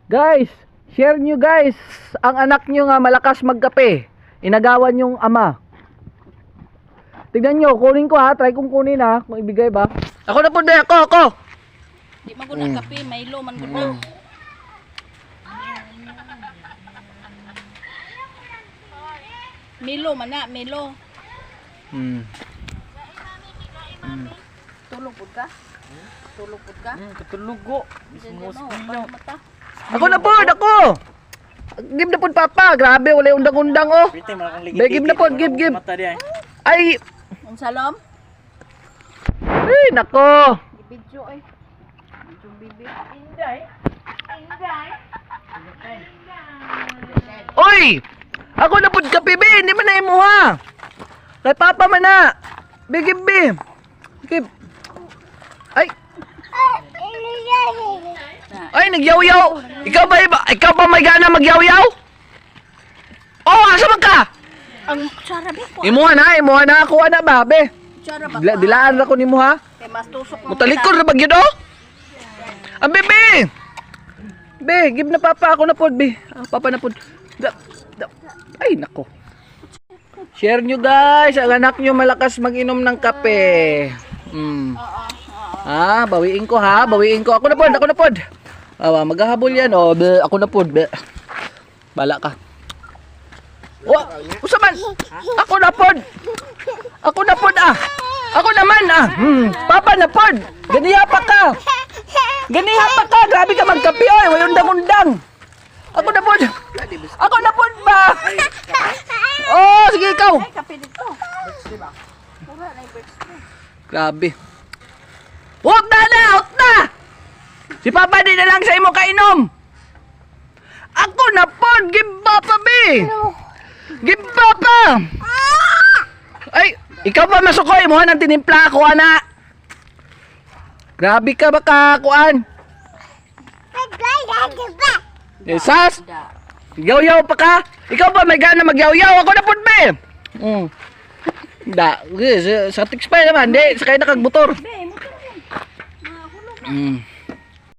Guys, share nyo guys. Ang anak nyo nga malakas magkape. Inagawan yung ama. Tignan nyo, kunin ko ha. Try kong kunin ha. Kung ibigay ba. Ako na po na, ako. Di man gud na kape, Milo man gud na. Milo man na, Milo. Tulog pud ka? Tulog pud ka? Katulog ko. Mata. Ako na po, ako. Give na po papa. Grabe, wala yung undang-undang oh. Give na po, give. Ay. Ang salam? Ay, nako. Ibidyo ay. Ibidyo bibi. Oy! Ako na po kape, be. Hindi man na imuha. Kay papa man na. Be, give, be. Give. Ay. Ay, nagyaw-yaw. Ikaw ba may gana magyaw-yaw? Oh, asa man ka? Ang tsara ba po? Imuha na. Ako na ba, be? Tsara ba? Dilaan ako ni mo, ha? Kay mas tusok mo. Mutalikod na bagyo do? Ang bebe! Be, give na papa. Ako na po, be. Papa na po. Ay, nako. Share nyo guys. Ang anak nyo malakas mag-inom ng kape. Bawiin ko ha. Ako na po. Maghahabol yan. Oh, be. Ako na po, be. Bala ka. Oh, usaman. Ako na po ah. Ako naman ah. Papa na po. Ganiha pa ka. Grabe ka magkape oy. Way undang-undang. Ako na po ba? Oh, sige ikaw. Ay, kape dito. Pura na yung birds ko. Grabe. Huwag na! Si Papa di na lang sa imo kainom. Ako na po. Give Papa, be. Give Papa. Ay, ikaw ba masukoy? Muha ng tinimpla ako, ana. Grabe ka ba kakuan? Sas? Yaw-yaw pa ka? Ikaw ba may gana magyaw-yaw? Ako na po, be. Sa tix pa naman. Di, sakay na kag motor. Be, mo ka rin. Mahulog.